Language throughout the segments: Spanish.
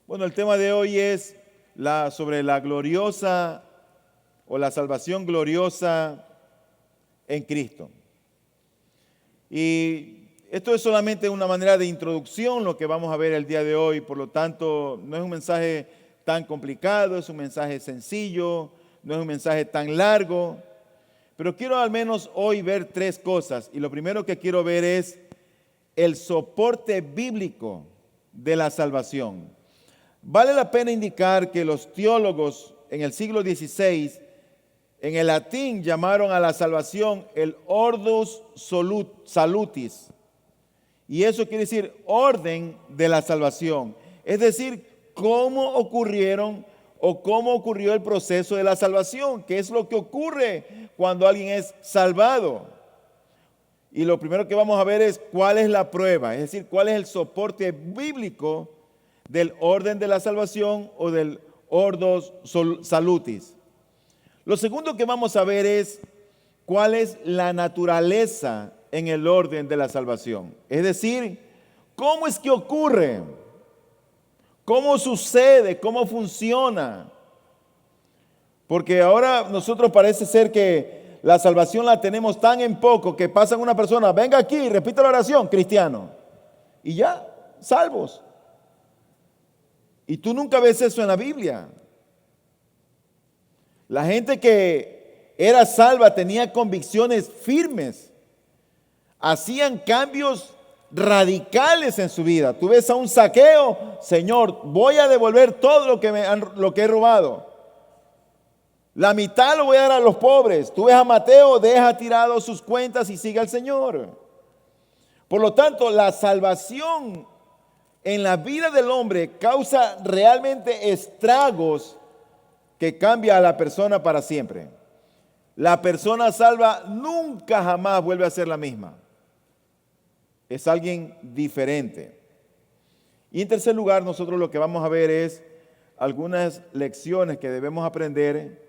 Bueno, el tema de hoy es sobre la gloriosa o la salvación gloriosa en Cristo. Y esto es solamente una manera de introducción lo que vamos a ver el día de hoy, por lo tanto no es un mensaje tan complicado, es un mensaje sencillo, no es un mensaje tan largo, pero quiero al menos hoy ver tres cosas. Y lo primero que quiero ver es el soporte bíblico de la salvación. Vale la pena indicar que los teólogos en el siglo XVI, en el latín, llamaron a la salvación el Ordo Salutis. Y eso quiere decir orden de la salvación. Es decir, cómo ocurrieron o cómo ocurrió el proceso de la salvación, qué es lo que ocurre cuando alguien es salvado. Y lo primero que vamos a ver es cuál es la prueba, es decir, cuál es el soporte bíblico del orden de la salvación o del Ordo Salutis. Lo segundo que vamos a ver es cuál es la naturaleza en el orden de la salvación. Es decir, cómo es que ocurre, cómo sucede, cómo funciona. Porque ahora nosotros parece ser que la salvación la tenemos tan en poco que pasan una persona, venga aquí, repite la oración, cristiano, y ya, salvos. Y tú nunca ves eso en la Biblia. La gente que era salva tenía convicciones firmes, hacían cambios radicales en su vida. Tú ves a un Zaqueo, Señor, voy a devolver todo lo que he robado. La mitad lo voy a dar a los pobres. Tú ves a Mateo, deja tirado sus cuentas y sigue al Señor. Por lo tanto, la salvación en la vida del hombre causa realmente estragos que cambia a la persona para siempre. La persona salva nunca jamás vuelve a ser la misma. Es alguien diferente. Y en tercer lugar, nosotros lo que vamos a ver es algunas lecciones que debemos aprender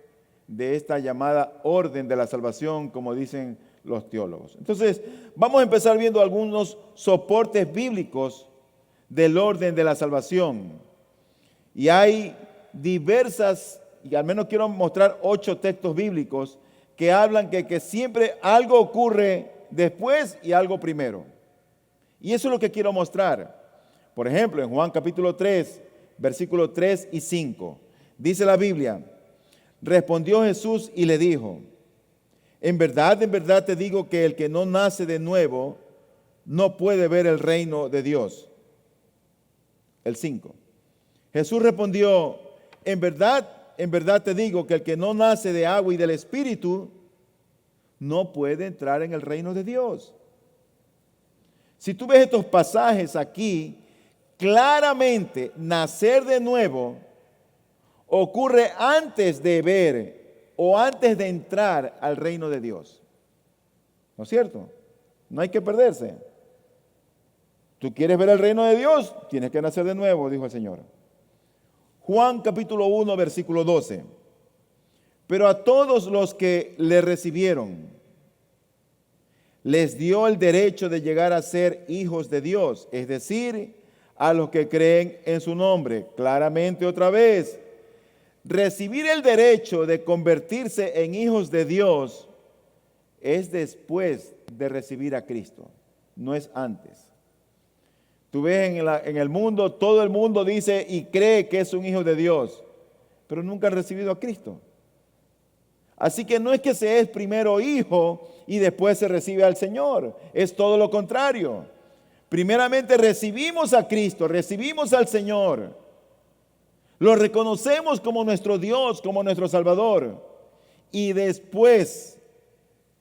de esta llamada orden de la salvación, como dicen los teólogos. Entonces, vamos a empezar viendo algunos soportes bíblicos del orden de la salvación. Y hay diversas, y al menos quiero mostrar 8 textos bíblicos que hablan que siempre algo ocurre después y algo primero. Y eso es lo que quiero mostrar. Por ejemplo, en Juan capítulo 3, versículos 3 y 5, dice la Biblia: respondió Jesús y le dijo, en verdad te digo que el que no nace de nuevo no puede ver el reino de Dios. El 5. Jesús respondió, en verdad te digo que el que no nace de agua y del Espíritu no puede entrar en el reino de Dios. Si tú ves estos pasajes aquí, claramente nacer de nuevo ocurre antes de ver o antes de entrar al reino de Dios. ¿No es cierto? No hay que perderse. Tú quieres ver el reino de Dios, tienes que nacer de nuevo, dijo el Señor. Juan capítulo 1, versículo 12. Pero a todos los que le recibieron, les dio el derecho de llegar a ser hijos de Dios, es decir, a los que creen en su nombre. Claramente otra vez, recibir el derecho de convertirse en hijos de Dios es después de recibir a Cristo, no es antes. Tú ves en el mundo, todo el mundo dice y cree que es un hijo de Dios, pero nunca han recibido a Cristo. Así que no es que se es primero hijo y después se recibe al Señor, es todo lo contrario. Primeramente recibimos a Cristo, recibimos al Señor, lo reconocemos como nuestro Dios, como nuestro Salvador, y después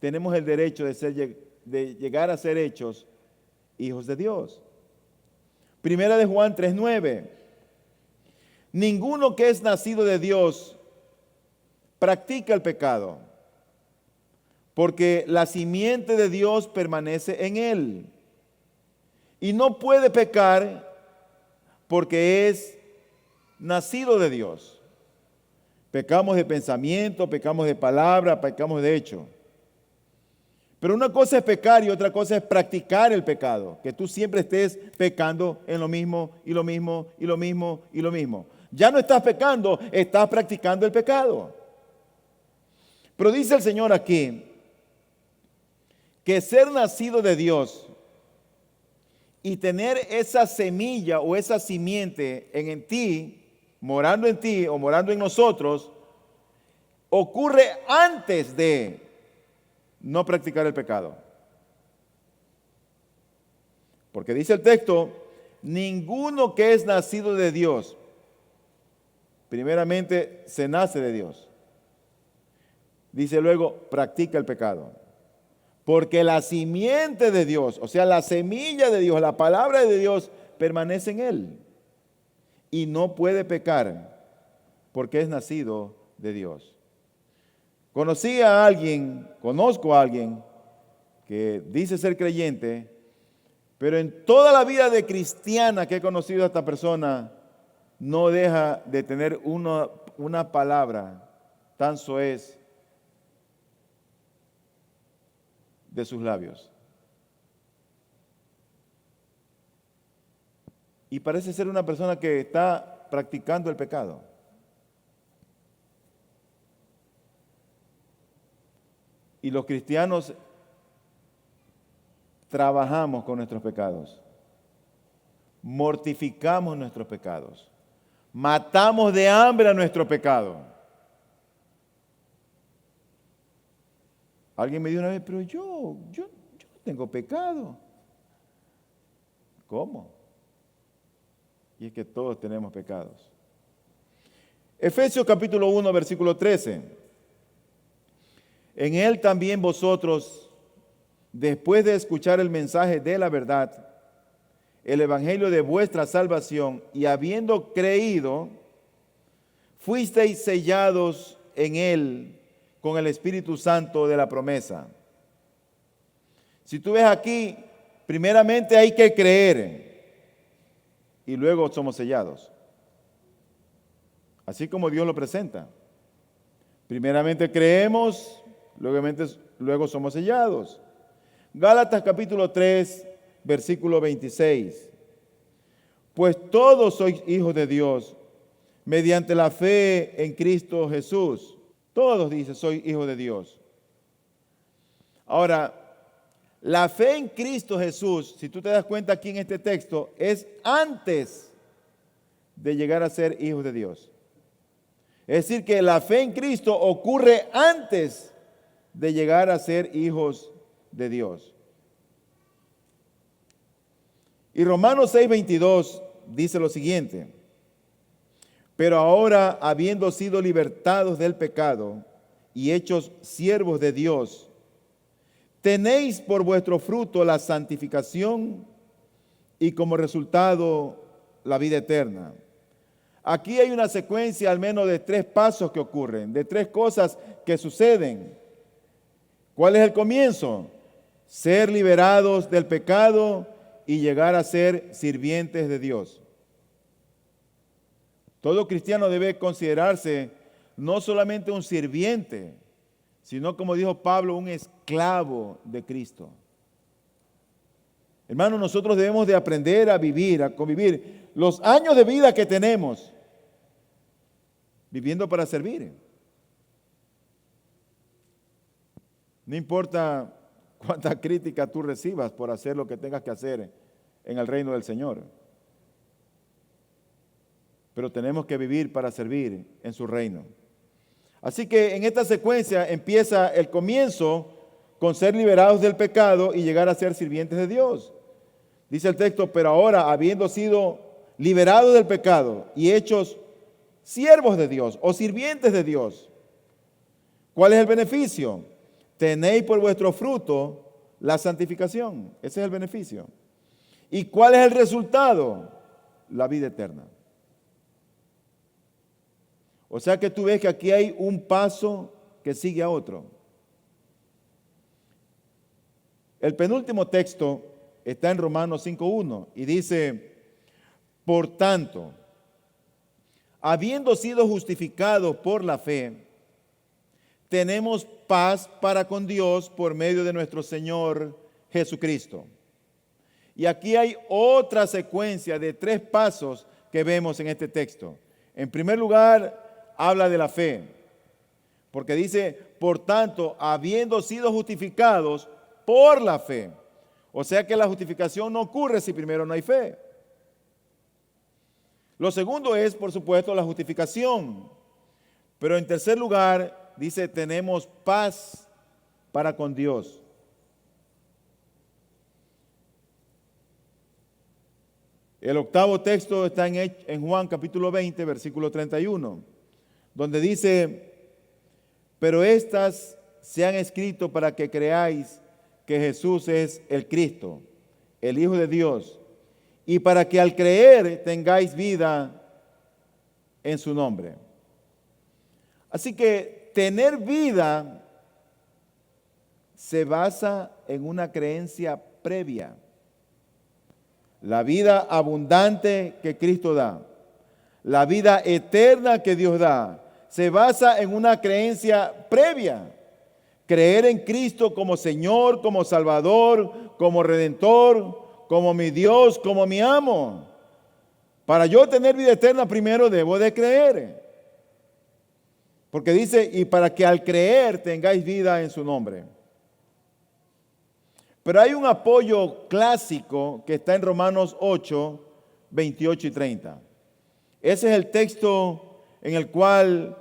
tenemos el derecho de llegar a ser hechos hijos de Dios. Primera de Juan 3:9. Ninguno que es nacido de Dios practica el pecado, porque la simiente de Dios permanece en él. Y no puede pecar porque es nacido de Dios. Pecamos de pensamiento, pecamos de palabra, pecamos de hecho. Pero una cosa es pecar y otra cosa es practicar el pecado. Que tú siempre estés pecando en lo mismo y lo mismo y lo mismo y lo mismo. Ya no estás pecando, estás practicando el pecado. Pero dice el Señor aquí que ser nacido de Dios y tener esa semilla o esa simiente en ti, morando en ti o morando en nosotros, ocurre antes de no practicar el pecado. Porque dice el texto, ninguno que es nacido de Dios, primeramente se nace de Dios. Dice luego, practica el pecado. Porque la simiente de Dios, o sea, la semilla de Dios, la palabra de Dios, permanece en él. Y no puede pecar porque es nacido de Dios. Conozco a alguien que dice ser creyente, pero en toda la vida de cristiana que he conocido a esta persona, no deja de tener una palabra tan soez de sus labios. Y parece ser una persona que está practicando el pecado. Y los cristianos trabajamos con nuestros pecados, mortificamos nuestros pecados, matamos de hambre a nuestro pecado. Alguien me dijo una vez, pero yo no tengo pecado. ¿Cómo? Y es que todos tenemos pecados. Efesios capítulo 1, versículo 13. En él también vosotros, después de escuchar el mensaje de la verdad, el evangelio de vuestra salvación, y habiendo creído, fuisteis sellados en él con el Espíritu Santo de la promesa. Si tú ves aquí, primeramente hay que creer y luego somos sellados. Así como Dios lo presenta. Primeramente creemos, luego somos sellados. Gálatas capítulo 3, versículo 26. Pues todos sois hijos de Dios mediante la fe en Cristo Jesús. Todos, dice, soy hijo de Dios. Ahora, la fe en Cristo Jesús, si tú te das cuenta aquí en este texto, es antes de llegar a ser hijos de Dios. Es decir, que la fe en Cristo ocurre antes de llegar a ser hijos de Dios. Y Romanos 6:22 dice lo siguiente: pero ahora, habiendo sido libertados del pecado y hechos siervos de Dios, tenéis por vuestro fruto la santificación y como resultado la vida eterna. Aquí hay una secuencia al menos de 3 pasos que ocurren, de 3 cosas que suceden. ¿Cuál es el comienzo? Ser liberados del pecado y llegar a ser sirvientes de Dios. Todo cristiano debe considerarse no solamente un sirviente, sino, como dijo Pablo, un esclavo de Cristo. Hermanos, nosotros debemos de aprender a vivir, a convivir los años de vida que tenemos, viviendo para servir. No importa cuánta crítica tú recibas por hacer lo que tengas que hacer en el reino del Señor. Pero tenemos que vivir para servir en su reino. Así que en esta secuencia empieza el comienzo con ser liberados del pecado y llegar a ser sirvientes de Dios. Dice el texto, pero ahora, habiendo sido liberados del pecado y hechos siervos de Dios o sirvientes de Dios, ¿cuál es el beneficio? Tenéis por vuestro fruto la santificación. Ese es el beneficio. ¿Y cuál es el resultado? La vida eterna. O sea que tú ves que aquí hay un paso que sigue a otro. El penúltimo texto está en Romanos 5:1 y dice, por tanto, habiendo sido justificados por la fe, tenemos paz para con Dios por medio de nuestro Señor Jesucristo. Y aquí hay otra secuencia de 3 pasos que vemos en este texto. En primer lugar, habla de la fe, porque dice, por tanto, habiendo sido justificados por la fe. O sea que la justificación no ocurre si primero no hay fe. Lo segundo es, por supuesto, la justificación. Pero en tercer lugar, dice, tenemos paz para con Dios. El octavo texto está en Juan capítulo 20, versículo 31, donde dice, pero estas se han escrito para que creáis que Jesús es el Cristo, el Hijo de Dios, y para que al creer tengáis vida en su nombre. Así que tener vida se basa en una creencia previa. La vida abundante que Cristo da, la vida eterna que Dios da, se basa en una creencia previa. Creer en Cristo como Señor, como Salvador, como Redentor, como mi Dios, como mi amo. Para yo tener vida eterna primero debo de creer. Porque dice, y para que al creer tengáis vida en su nombre. Pero hay un apoyo clásico que está en Romanos 8, 28 y 30. Ese es el texto en el cual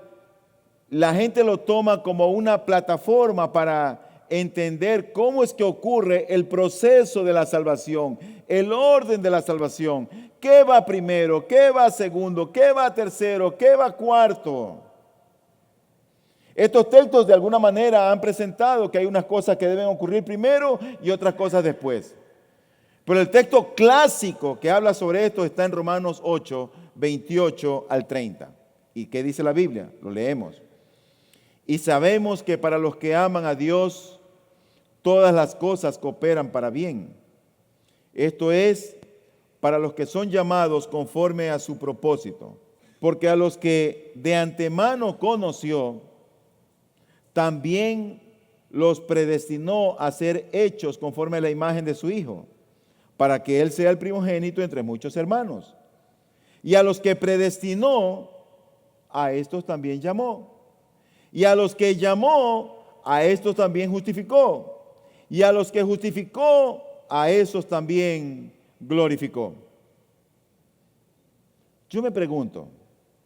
la gente lo toma como una plataforma para entender cómo es que ocurre el proceso de la salvación, el orden de la salvación. ¿Qué va primero? ¿Qué va segundo? ¿Qué va tercero? ¿Qué va cuarto? Estos textos de alguna manera han presentado que hay unas cosas que deben ocurrir primero y otras cosas después. Pero el texto clásico que habla sobre esto está en Romanos 8, 28 al 30. ¿Y qué dice la Biblia? Lo leemos. Y sabemos que para los que aman a Dios, todas las cosas cooperan para bien. Esto es, para los que son llamados conforme a su propósito. Porque a los que de antemano conoció, también los predestinó a ser hechos conforme a la imagen de su Hijo, para que Él sea el primogénito entre muchos hermanos. Y a los que predestinó, a estos también llamó. Y a los que llamó, a estos también justificó. Y a los que justificó, a esos también glorificó. Yo me pregunto,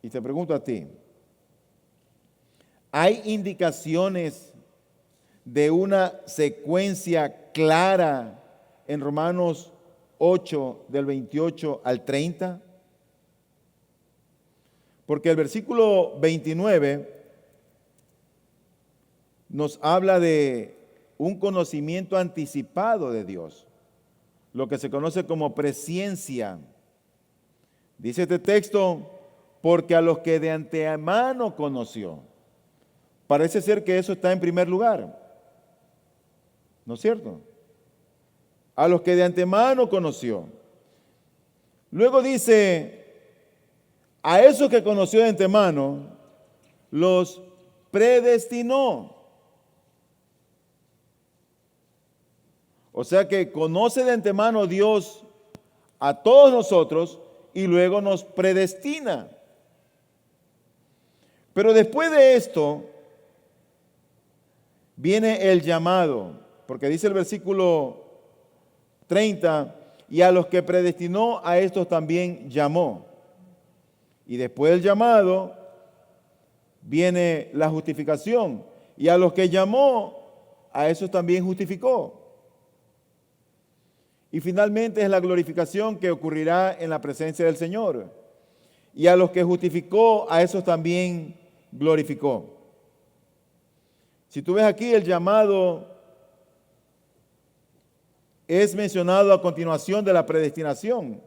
y te pregunto a ti, ¿hay indicaciones de una secuencia clara en Romanos 8, del 28 al 30? Porque el versículo 29 nos habla de un conocimiento anticipado de Dios, lo que se conoce como presciencia. Dice este texto, porque a los que de antemano conoció. Parece ser que eso está en primer lugar, ¿no es cierto? A los que de antemano conoció. Luego dice, a esos que conoció de antemano, los predestinó. O sea que conoce de antemano Dios a todos nosotros y luego nos predestina. Pero después de esto viene el llamado, porque dice el versículo 30, y a los que predestinó, a estos también llamó. Y después del llamado viene la justificación, y a los que llamó, a esos también justificó. Y finalmente es la glorificación que ocurrirá en la presencia del Señor. Y a los que justificó, a esos también glorificó. Si tú ves aquí, el llamado es mencionado a continuación de la predestinación.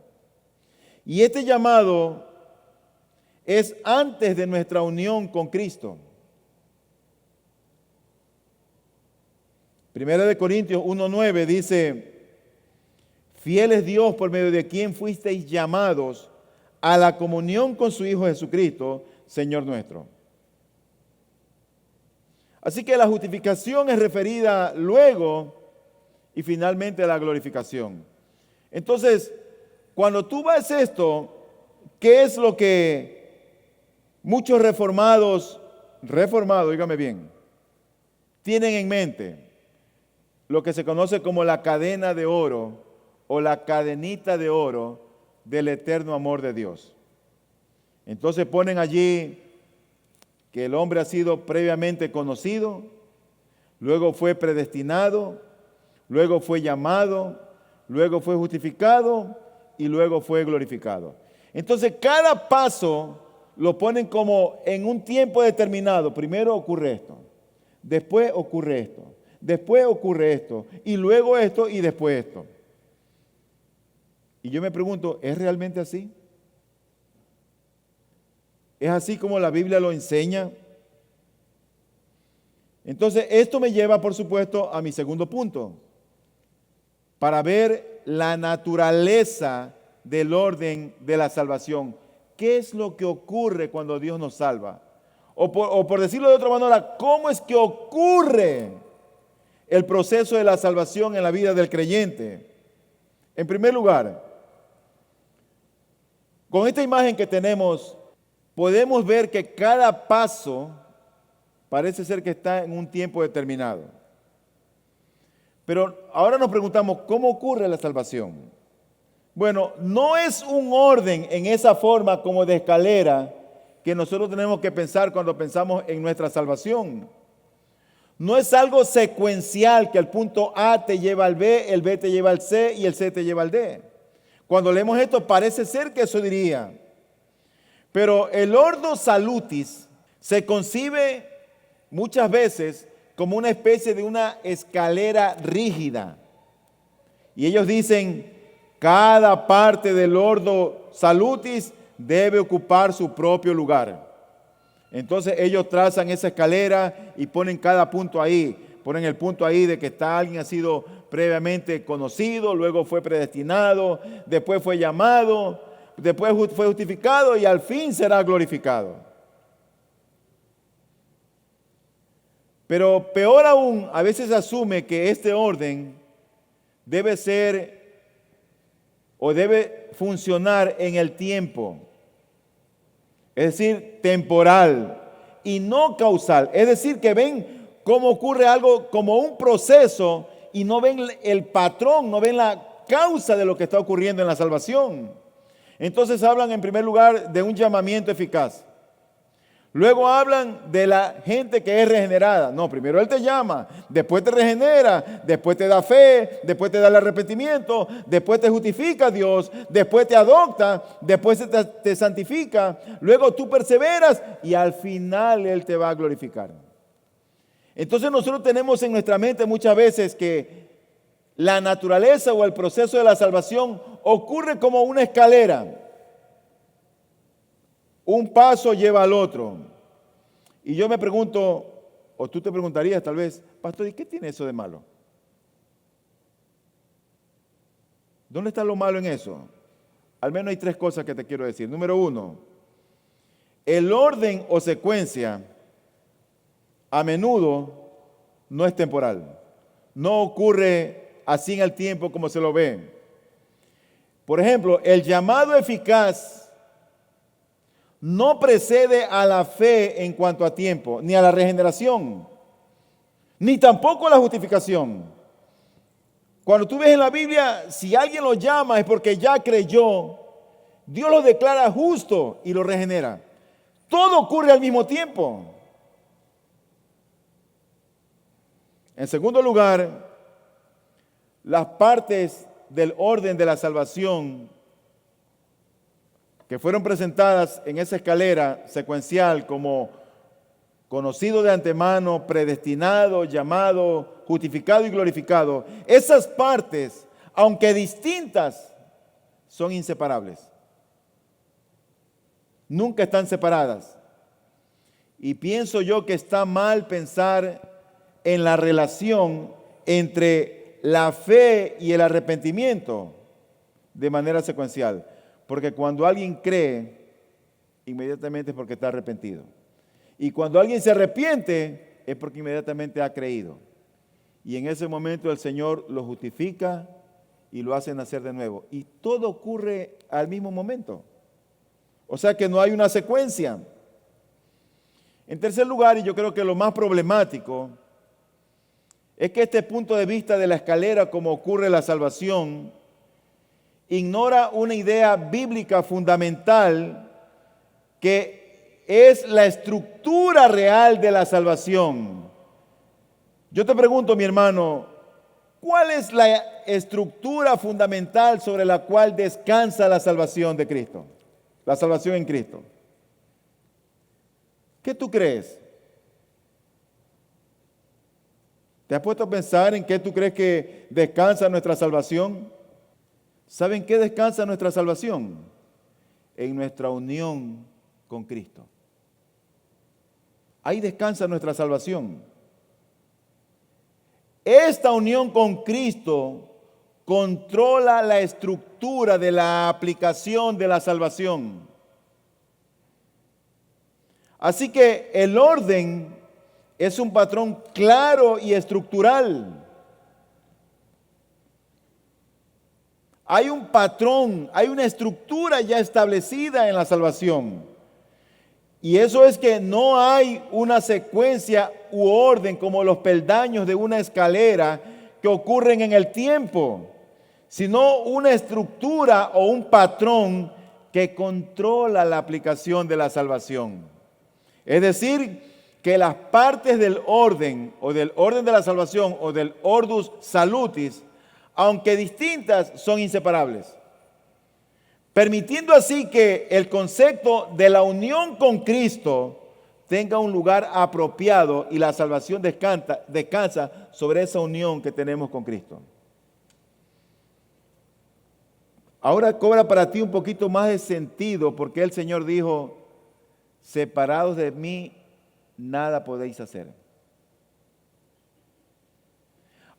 Y este llamado es antes de nuestra unión con Cristo. Primera de Corintios 1:9 dice, fiel es Dios por medio de quien fuisteis llamados a la comunión con su Hijo Jesucristo, Señor nuestro. Así que la justificación es referida luego y finalmente a la glorificación. Entonces, cuando tú ves esto, ¿qué es lo que muchos reformados, dígame bien, tienen en mente? Lo que se conoce como la cadena de oro o la cadenita de oro del eterno amor de Dios. Entonces ponen allí que el hombre ha sido previamente conocido, luego fue predestinado, luego fue llamado, luego fue justificado y luego fue glorificado. Entonces cada paso lo ponen como en un tiempo determinado. Primero ocurre esto, después ocurre esto, después ocurre esto, y luego esto y después esto. Y yo me pregunto, ¿es realmente así? ¿Es así como la Biblia lo enseña? Entonces, esto me lleva, por supuesto, a mi segundo punto, para ver la naturaleza del orden de la salvación. ¿Qué es lo que ocurre cuando Dios nos salva? O por decirlo de otra manera, ¿cómo es que ocurre el proceso de la salvación en la vida del creyente? En primer lugar, con esta imagen que tenemos, podemos ver que cada paso parece ser que está en un tiempo determinado. Pero ahora nos preguntamos, ¿cómo ocurre la salvación? Bueno, no es un orden en esa forma como de escalera que nosotros tenemos que pensar cuando pensamos en nuestra salvación. No es algo secuencial que el punto A te lleva al B, el B te lleva al C y el C te lleva al D. Cuando leemos esto parece ser que eso diría. Pero el ordo salutis se concibe muchas veces como una especie de una escalera rígida. Y ellos dicen, cada parte del ordo salutis debe ocupar su propio lugar. Entonces ellos trazan esa escalera y ponen cada punto ahí. Ponen el punto ahí de que alguien ha sido previamente conocido, luego fue predestinado, después fue llamado, después fue justificado y al fin será glorificado. Pero peor aún, a veces asume que este orden debe ser o debe funcionar en el tiempo, es decir, temporal y no causal. Es decir, que ven cómo ocurre algo como un proceso y no ven el patrón, no ven la causa de lo que está ocurriendo en la salvación. Entonces hablan en primer lugar de un llamamiento eficaz. Luego hablan de la gente que es regenerada. No, primero Él te llama, después te regenera, después te da fe, después te da el arrepentimiento, después te justifica Dios, después te adopta, después te santifica, luego tú perseveras y al final Él te va a glorificar. Entonces nosotros tenemos en nuestra mente muchas veces que la naturaleza o el proceso de la salvación ocurre como una escalera. Un paso lleva al otro. Y yo me pregunto, o tú te preguntarías tal vez, pastor, ¿y qué tiene eso de malo? ¿Dónde está lo malo en eso? Al menos hay tres cosas que te quiero decir. Número uno, el orden o secuencia a menudo no es temporal. No ocurre así en el tiempo como se lo ve. Por ejemplo, el llamado eficaz no precede a la fe en cuanto a tiempo, ni a la regeneración, ni tampoco a la justificación. Cuando tú ves en la Biblia, si alguien lo llama es porque ya creyó, Dios lo declara justo y lo regenera. Todo ocurre al mismo tiempo. En segundo lugar, las partes del orden de la salvación que fueron presentadas en esa escalera secuencial como conocido de antemano, predestinado, llamado, justificado y glorificado, esas partes, aunque distintas, son inseparables. Nunca están separadas. Y pienso yo que está mal pensar en la relación entre la fe y el arrepentimiento de manera secuencial. Porque cuando alguien cree, inmediatamente es porque está arrepentido. Y cuando alguien se arrepiente, es porque inmediatamente ha creído. Y en ese momento el Señor lo justifica y lo hace nacer de nuevo. Y todo ocurre al mismo momento. O sea que no hay una secuencia. En tercer lugar, y yo creo que lo más problemático, es que este punto de vista de la escalera, como ocurre la salvación, ignora una idea bíblica fundamental que es la estructura real de la salvación. Yo te pregunto, mi hermano, ¿cuál es la estructura fundamental sobre la cual descansa la salvación de Cristo? La salvación en Cristo. ¿Qué tú crees? ¿Te has puesto a pensar en qué tú crees que descansa nuestra salvación? ¿Saben qué descansa nuestra salvación? En nuestra unión con Cristo. Ahí descansa nuestra salvación. Esta unión con Cristo controla la estructura de la aplicación de la salvación. Así que el orden es un patrón claro y estructural. Hay un patrón, hay una estructura ya establecida en la salvación. Y eso es que no hay una secuencia u orden como los peldaños de una escalera que ocurren en el tiempo, sino una estructura o un patrón que controla la aplicación de la salvación. Es decir, que las partes del orden o del orden de la salvación o del ordus salutis, aunque distintas, son inseparables, permitiendo así que el concepto de la unión con Cristo tenga un lugar apropiado y la salvación descansa sobre esa unión que tenemos con Cristo. Ahora cobra para ti un poquito más de sentido porque el Señor dijo, separados de mí, nada podéis hacer.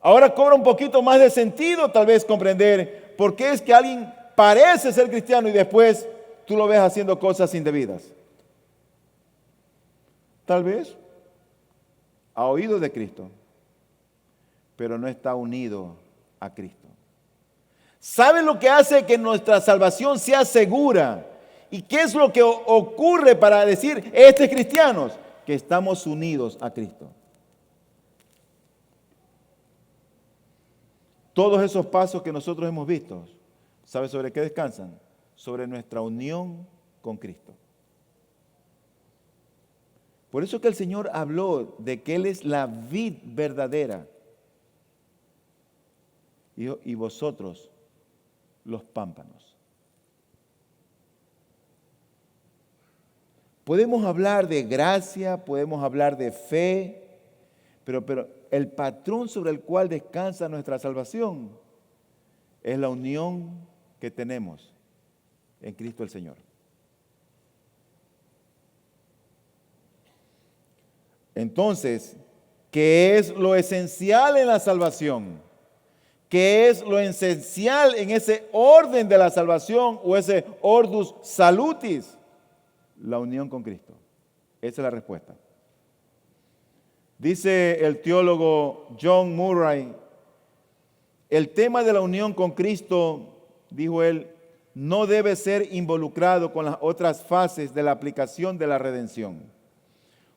Ahora cobra un poquito más de sentido tal vez comprender por qué es que alguien parece ser cristiano y después tú lo ves haciendo cosas indebidas. Tal vez ha oído de Cristo, pero no está unido a Cristo. ¿Sabe lo que hace que nuestra salvación sea segura? ¿Y qué es lo que ocurre para decir, este es cristiano? Que estamos unidos a Cristo. Todos esos pasos que nosotros hemos visto, ¿sabe sobre qué descansan? Sobre nuestra unión con Cristo. Por eso que el Señor habló de que Él es la vid verdadera y vosotros los pámpanos. Podemos hablar de gracia, podemos hablar de fe, pero el patrón sobre el cual descansa nuestra salvación es la unión que tenemos en Cristo el Señor. Entonces, ¿qué es lo esencial en la salvación? ¿Qué es lo esencial en ese orden de la salvación o ese ordus salutis? La unión con Cristo. Esa es la respuesta. Dice el teólogo John Murray, el tema de la unión con Cristo, dijo él, no debe ser involucrado con las otras fases de la aplicación de la redención.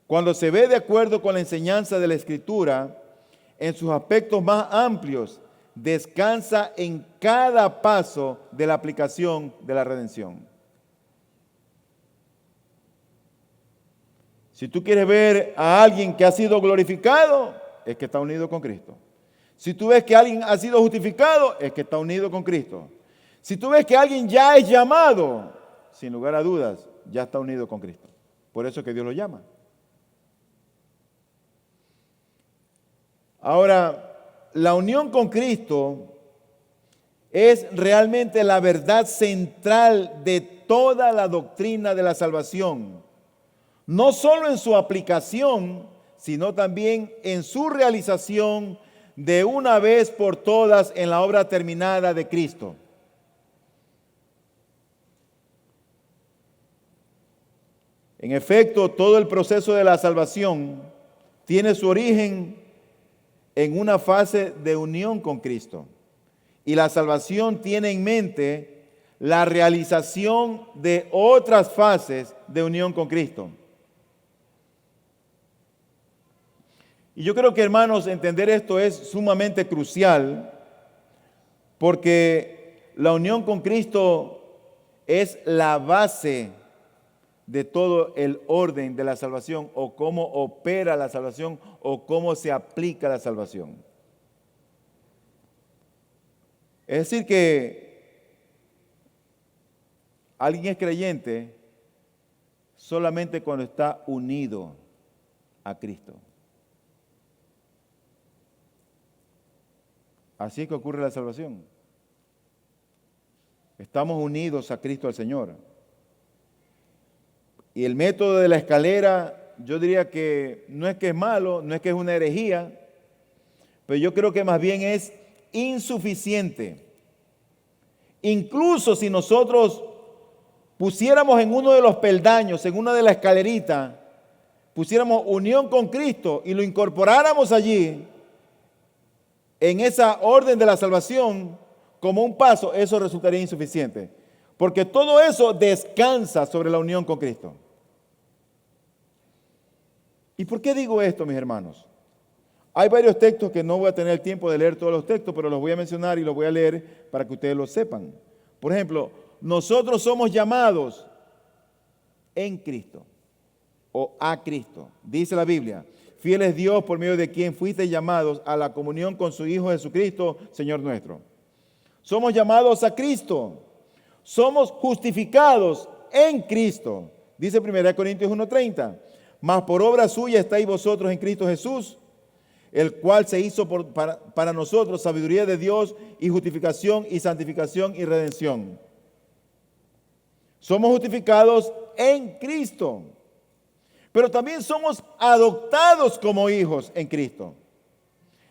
Cuando se ve de acuerdo con la enseñanza de la Escritura, en sus aspectos más amplios, descansa en cada paso de la aplicación de la redención. Si tú quieres ver a alguien que ha sido glorificado, es que está unido con Cristo. Si tú ves que alguien ha sido justificado, es que está unido con Cristo. Si tú ves que alguien ya es llamado, sin lugar a dudas, ya está unido con Cristo. Por eso es que Dios lo llama. Ahora, la unión con Cristo es realmente la verdad central de toda la doctrina de la salvación. No solo en su aplicación, sino también en su realización de una vez por todas en la obra terminada de Cristo. En efecto, todo el proceso de la salvación tiene su origen en una fase de unión con Cristo. Y la salvación tiene en mente la realización de otras fases de unión con Cristo. Y yo creo que, hermanos, entender esto es sumamente crucial, porque la unión con Cristo es la base de todo el orden de la salvación, o cómo opera la salvación, o cómo se aplica la salvación. Es decir que alguien es creyente solamente cuando está unido a Cristo. Así es que ocurre la salvación. Estamos unidos a Cristo, al Señor. Y el método de la escalera, yo diría que no es malo, no es que es una herejía, pero yo creo que más bien es insuficiente. Incluso si nosotros pusiéramos en uno de los peldaños, en una de las escaleritas, pusiéramos unión con Cristo y lo incorporáramos allí, en esa orden de la salvación, como un paso, eso resultaría insuficiente. Porque todo eso descansa sobre la unión con Cristo. ¿Y por qué digo esto, mis hermanos? Hay varios textos que no voy a tener el tiempo de leer todos los textos, pero los voy a mencionar y los voy a leer para que ustedes lo sepan. Por ejemplo, nosotros somos llamados en Cristo o a Cristo. Dice la Biblia: fiel es Dios por medio de quien fuiste llamados a la comunión con su Hijo Jesucristo, Señor nuestro. Somos llamados a Cristo. Somos justificados en Cristo. Dice 1 Corintios 1:30. Mas por obra suya estáis vosotros en Cristo Jesús, el cual se hizo para nosotros sabiduría de Dios y justificación y santificación y redención. Somos justificados en Cristo. Pero también somos adoptados como hijos en Cristo.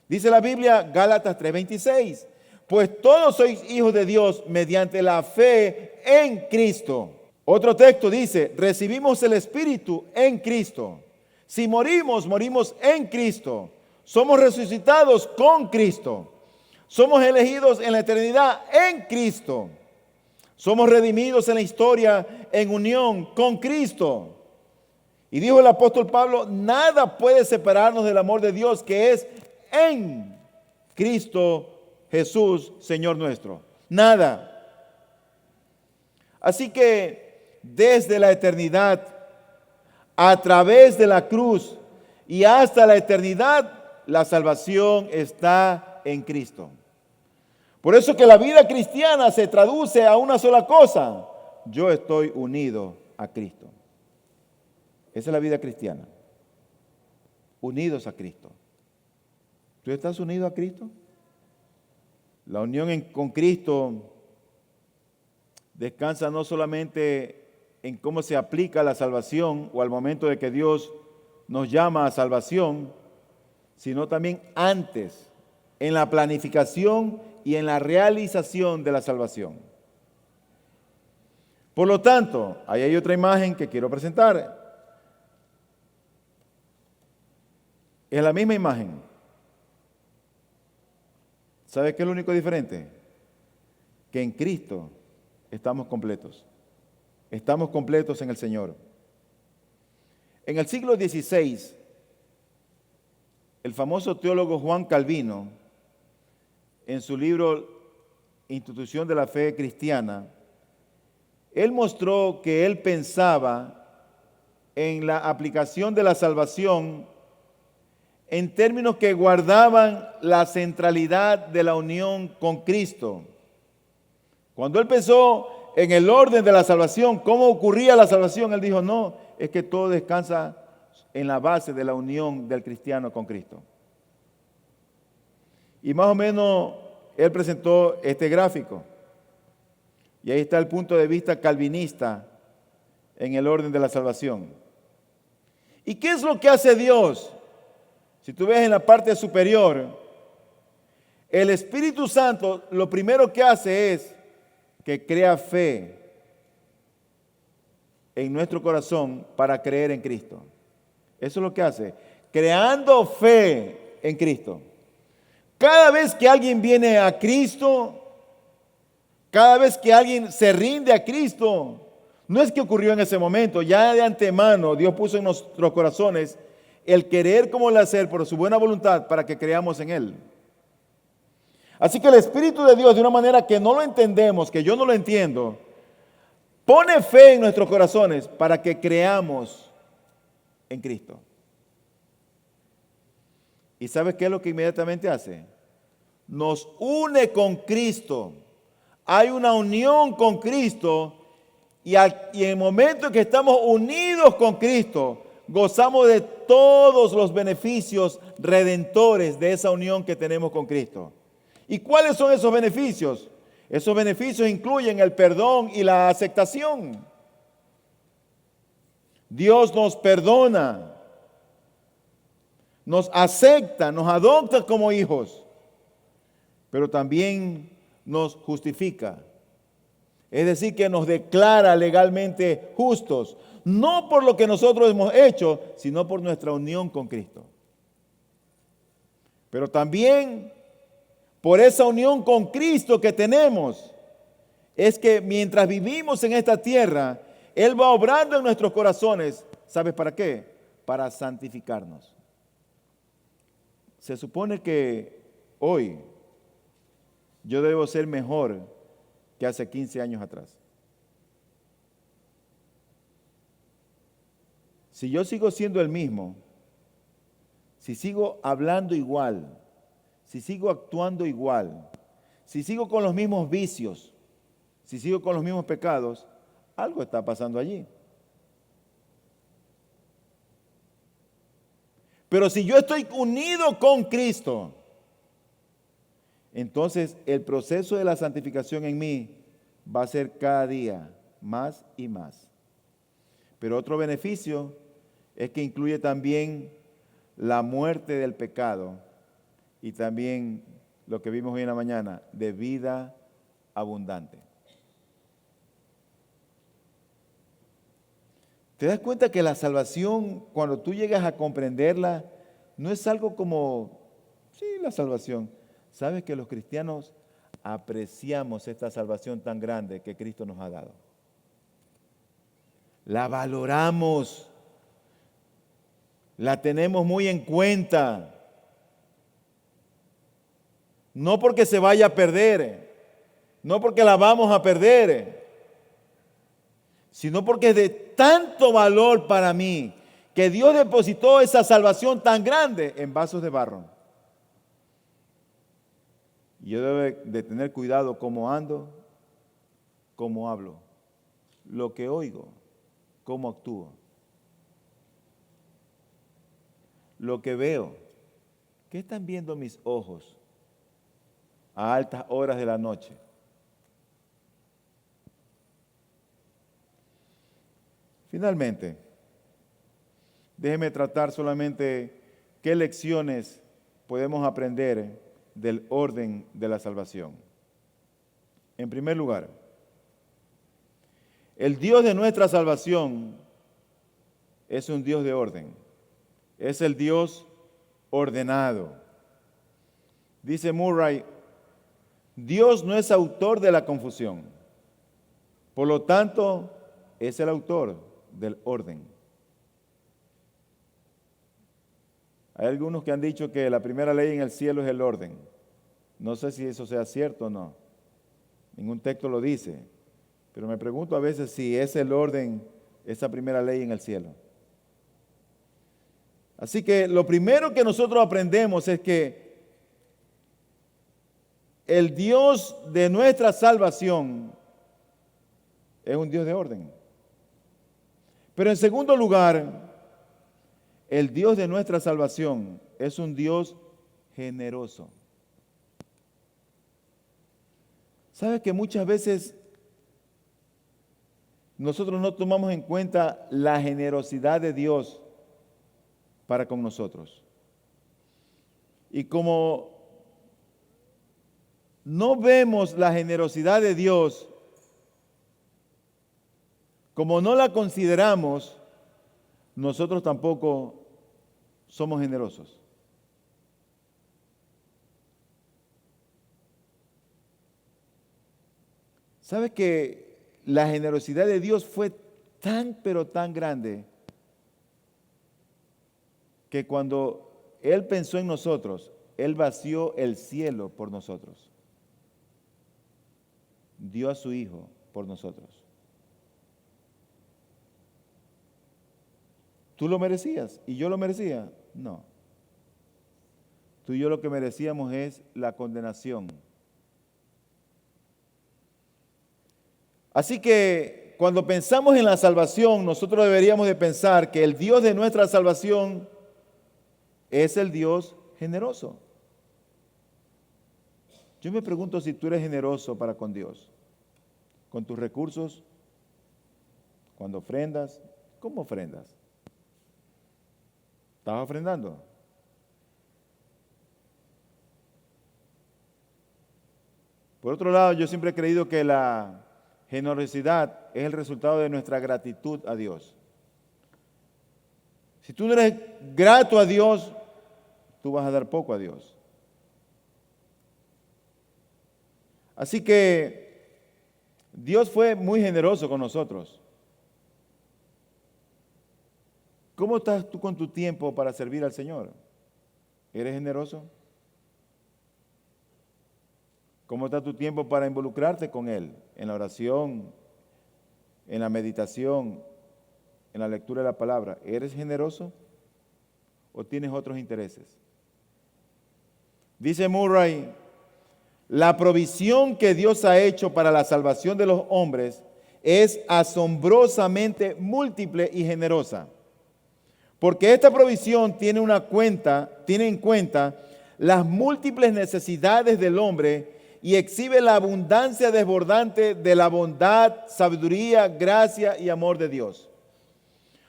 Dice la Biblia, Gálatas 3:26, pues todos sois hijos de Dios mediante la fe en Cristo. Otro texto dice, recibimos el Espíritu en Cristo. Si morimos, morimos en Cristo. Somos resucitados con Cristo. Somos elegidos en la eternidad en Cristo. Somos redimidos en la historia en unión con Cristo. Y dijo el apóstol Pablo, nada puede separarnos del amor de Dios que es en Cristo Jesús, Señor nuestro. Nada. Así que desde la eternidad, a través de la cruz y hasta la eternidad, la salvación está en Cristo. Por eso que la vida cristiana se traduce a una sola cosa: yo estoy unido a Cristo. Esa es la vida cristiana. Unidos a Cristo. ¿Tú estás unido a Cristo? La unión con Cristo descansa no solamente en cómo se aplica la salvación o al momento de que Dios nos llama a salvación, sino también antes, en la planificación y en la realización de la salvación. Por lo tanto, ahí hay otra imagen que quiero presentar. Es la misma imagen. ¿Sabe qué es lo único diferente? Que en Cristo estamos completos. Estamos completos en el Señor. En el siglo XVI, el famoso teólogo Juan Calvino, en su libro Institución de la Fe Cristiana, él mostró que él pensaba en la aplicación de la salvación en términos que guardaban la centralidad de la unión con Cristo. Cuando él pensó en el orden de la salvación, cómo ocurría la salvación, él dijo, no, es que todo descansa en la base de la unión del cristiano con Cristo. Y más o menos él presentó este gráfico. Y ahí está el punto de vista calvinista en el orden de la salvación. ¿Y qué es lo que hace Dios? Si tú ves en la parte superior, el Espíritu Santo lo primero que hace es que crea fe en nuestro corazón para creer en Cristo. Eso es lo que hace. creando fe en Cristo. Cada vez que alguien viene a Cristo, cada vez que alguien se rinde a Cristo, no es que ocurrió en ese momento, ya de antemano Dios puso en nuestros corazones el querer como el hacer por su buena voluntad para que creamos en Él. Así que el Espíritu de Dios, de una manera que no lo entendemos, que yo no lo entiendo, pone fe en nuestros corazones para que creamos en Cristo. ¿Y sabes qué es lo que inmediatamente hace? Nos une con Cristo. Hay una unión con Cristo y en el momento en que estamos unidos con Cristo, gozamos de todos los beneficios redentores de esa unión que tenemos con Cristo. ¿Y cuáles son esos beneficios? Esos beneficios incluyen el perdón y la aceptación. Dios nos perdona, nos acepta, nos adopta como hijos, pero también nos justifica. Es decir, que nos declara legalmente justos, no por lo que nosotros hemos hecho, sino por nuestra unión con Cristo. Pero también por esa unión con Cristo que tenemos, es que mientras vivimos en esta tierra, Él va obrando en nuestros corazones. ¿Sabes para qué? Para santificarnos. Se supone que hoy yo debo ser mejor que hace 15 años atrás. Si yo sigo siendo el mismo, si sigo hablando igual, si sigo actuando igual, si sigo con los mismos vicios, si sigo con los mismos pecados, algo está pasando allí. Pero si yo estoy unido con Cristo, entonces el proceso de la santificación en mí va a ser cada día más y más. Pero otro beneficio es que incluye también la muerte del pecado y también lo que vimos hoy en la mañana, de vida abundante. ¿Te das cuenta que la salvación, cuando tú llegas a comprenderla, no es algo como, sí, la salvación? ¿Sabes que los cristianos apreciamos esta salvación tan grande que Cristo nos ha dado? La valoramos, la tenemos muy en cuenta. No porque se vaya a perder, no porque la vamos a perder, sino porque es de tanto valor para mí que Dios depositó esa salvación tan grande en vasos de barro. Y yo debo de tener cuidado cómo ando, cómo hablo, lo que oigo, cómo actúo, lo que veo. ¿Qué están viendo mis ojos a altas horas de la noche? Finalmente, déjeme tratar solamente qué lecciones podemos aprender del orden de la salvación. En primer lugar, el Dios de nuestra salvación es un Dios de orden. Es el Dios ordenado. Dice Murray, Dios no es autor de la confusión. Por lo tanto, es el autor del orden. Hay algunos que han dicho que la primera ley en el cielo es el orden. No sé si eso sea cierto o no. Ningún texto lo dice. Pero me pregunto a veces si es el orden, esa primera ley en el cielo. Así que lo primero que nosotros aprendemos es que el Dios de nuestra salvación es un Dios de orden. Pero en segundo lugar, el Dios de nuestra salvación es un Dios generoso. ¿Sabes que muchas veces nosotros no tomamos en cuenta la generosidad de Dios para con nosotros? Y como no vemos la generosidad de Dios, como no la consideramos, nosotros tampoco somos generosos? ¿Sabe que la generosidad de Dios fue tan, pero tan grande que cuando Él pensó en nosotros, Él vació el cielo por nosotros? Dio a su Hijo por nosotros. ¿Tú lo merecías y yo lo merecía? No. Tú y yo lo que merecíamos es la condenación. Así que cuando pensamos en la salvación, nosotros deberíamos de pensar que el Dios de nuestra salvación es el Dios generoso. Yo me pregunto si tú eres generoso para con Dios, con tus recursos, cuando ofrendas. ¿Cómo ofrendas? ¿Estás ofrendando? Por otro lado, yo siempre he creído que la generosidad es el resultado de nuestra gratitud a Dios. Si tú no eres grato a Dios, tú vas a dar poco a Dios. Así que Dios fue muy generoso con nosotros. ¿Cómo estás tú con tu tiempo para servir al Señor? ¿Eres generoso? ¿Cómo está tu tiempo para involucrarte con Él? En la oración, en la meditación, en la lectura de la palabra. ¿Eres generoso o tienes otros intereses? Dice Murray, la provisión que Dios ha hecho para la salvación de los hombres es asombrosamente múltiple y generosa. Porque esta provisión tiene en cuenta las múltiples necesidades del hombre y exhibe la abundancia desbordante de la bondad, sabiduría, gracia y amor de Dios.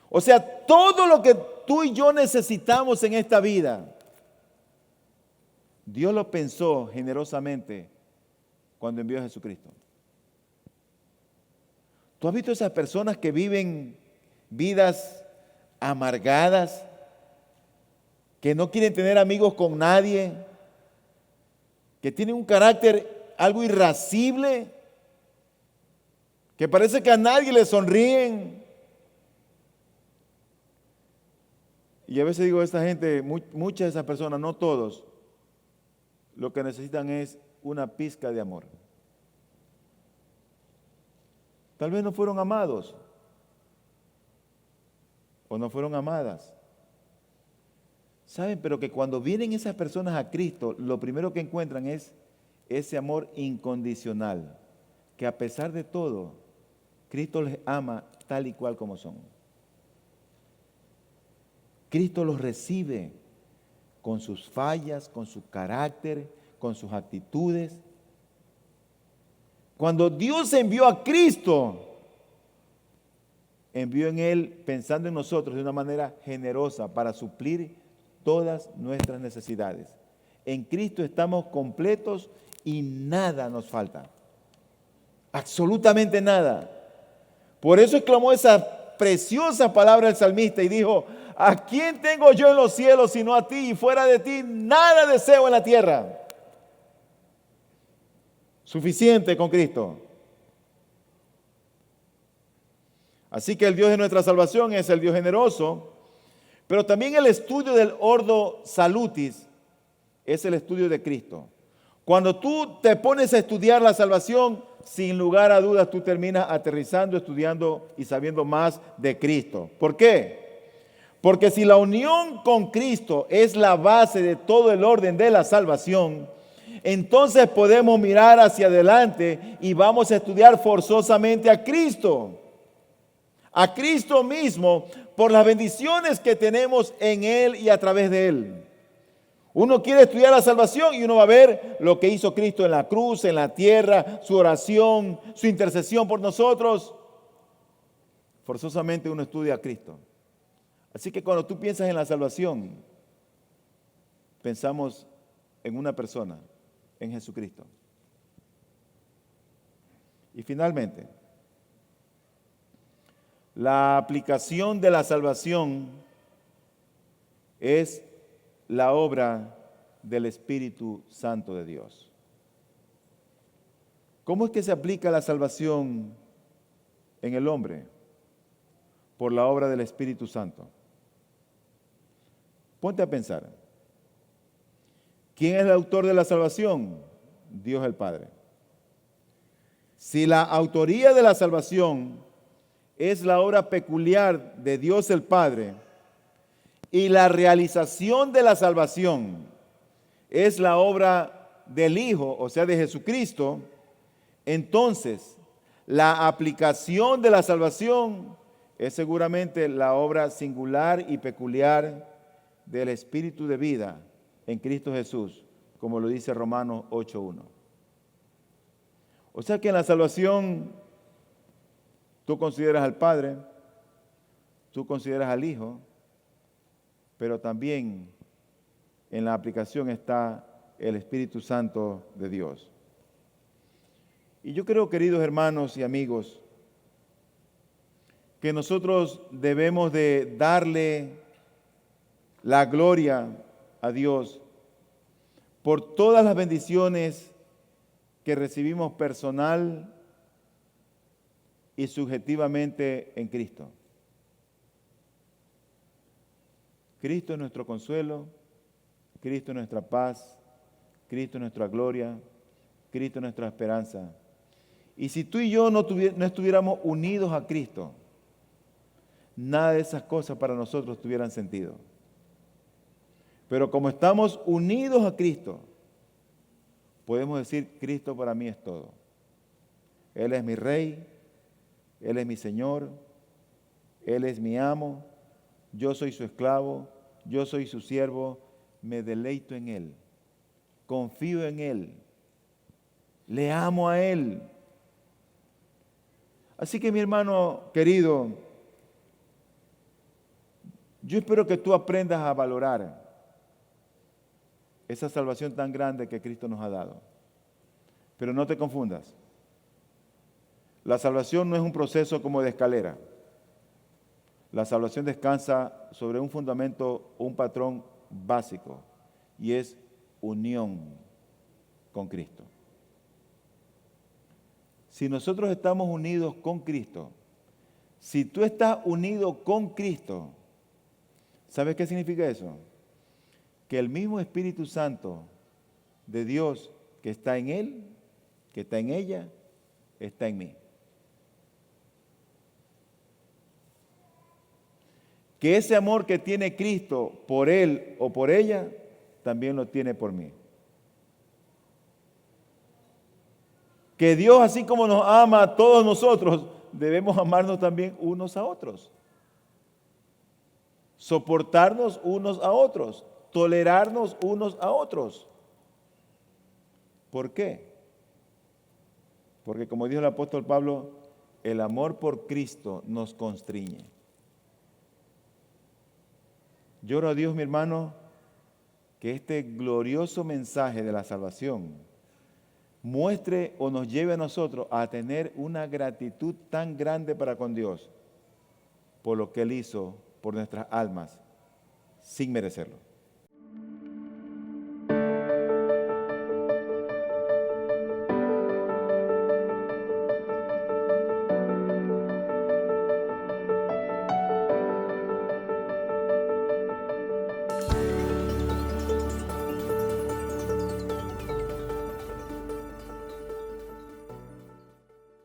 O sea, todo lo que tú y yo necesitamos en esta vida, Dios lo pensó generosamente cuando envió a Jesucristo. ¿Tú has visto esas personas que viven vidas amargadas, que no quieren tener amigos con nadie, que tienen un carácter algo irascible, que parece que a nadie le sonríen? Y a veces digo, esta gente, muchas de esas personas, no todos, lo que necesitan es una pizca de amor. Tal vez no fueron amados o no fueron amadas. ¿Saben? Pero que cuando vienen esas personas a Cristo, lo primero que encuentran es ese amor incondicional, que a pesar de todo, Cristo les ama tal y cual como son. Cristo los recibe con sus fallas, con su carácter, con sus actitudes. Cuando Dios envió a Cristo, envió en Él pensando en nosotros de una manera generosa para suplir todas nuestras necesidades. En Cristo estamos completos y nada nos falta. Absolutamente nada. Por eso exclamó esa preciosa palabra el salmista y dijo: ¿a quién tengo yo en los cielos sino a ti? Y fuera de ti nada deseo en la tierra. Suficiente con Cristo. Así que el Dios de nuestra salvación es el Dios generoso, pero también el estudio del Ordo Salutis es el estudio de Cristo. Cuando tú te pones a estudiar la salvación, sin lugar a dudas tú terminas aterrizando, estudiando y sabiendo más de Cristo. ¿Por qué? Porque si la unión con Cristo es la base de todo el orden de la salvación, entonces podemos mirar hacia adelante y vamos a estudiar forzosamente a Cristo mismo, por las bendiciones que tenemos en Él y a través de Él. Uno quiere estudiar la salvación y uno va a ver lo que hizo Cristo en la cruz, en la tierra, su oración, su intercesión por nosotros. Forzosamente uno estudia a Cristo. Así que cuando tú piensas en la salvación, pensamos en una persona, en Jesucristo. Y finalmente, la aplicación de la salvación es la obra del Espíritu Santo de Dios. ¿Cómo es que se aplica la salvación en el hombre? Por la obra del Espíritu Santo. Ponte a pensar. ¿Quién es el autor de la salvación? Dios el Padre. Si la autoría de la salvación es la obra peculiar de Dios el Padre y la realización de la salvación es la obra del Hijo, o sea, de Jesucristo, entonces la aplicación de la salvación es seguramente la obra singular y peculiar del Espíritu de vida en Cristo Jesús, como lo dice Romanos 8:1. O sea que en la salvación tú consideras al Padre, tú consideras al Hijo, pero también en la aplicación está el Espíritu Santo de Dios. Y yo creo, queridos hermanos y amigos, que nosotros debemos de darle la gloria a Dios por todas las bendiciones que recibimos personal y subjetivamente en Cristo. Cristo es nuestro consuelo, Cristo es nuestra paz, Cristo es nuestra gloria, Cristo es nuestra esperanza. Y si tú y yo no estuviéramos unidos a Cristo, nada de esas cosas para nosotros tuvieran sentido. Pero como estamos unidos a Cristo, podemos decir, Cristo para mí es todo. Él es mi Rey, Él es mi Señor, Él es mi amo, yo soy su esclavo, yo soy su siervo, me deleito en Él, confío en Él, le amo a Él. Así que mi hermano querido, yo espero que tú aprendas a valorar esa salvación tan grande que Cristo nos ha dado. Pero no te confundas. La salvación no es un proceso como de escalera. La salvación descansa sobre un fundamento, un patrón básico, y es unión con Cristo. Si nosotros estamos unidos con Cristo, si tú estás unido con Cristo, ¿sabes qué significa eso? Que el mismo Espíritu Santo de Dios que está en Él, que está en ella, está en mí. Que ese amor que tiene Cristo por Él o por ella, también lo tiene por mí. Que Dios, así como nos ama a todos nosotros, debemos amarnos también unos a otros. Soportarnos unos a otros. Tolerarnos unos a otros. ¿Por qué? Porque como dijo el apóstol Pablo, el amor por Cristo nos constriñe. Yo oro a Dios, mi hermano, que este glorioso mensaje de la salvación muestre o nos lleve a nosotros a tener una gratitud tan grande para con Dios por lo que Él hizo por nuestras almas sin merecerlo.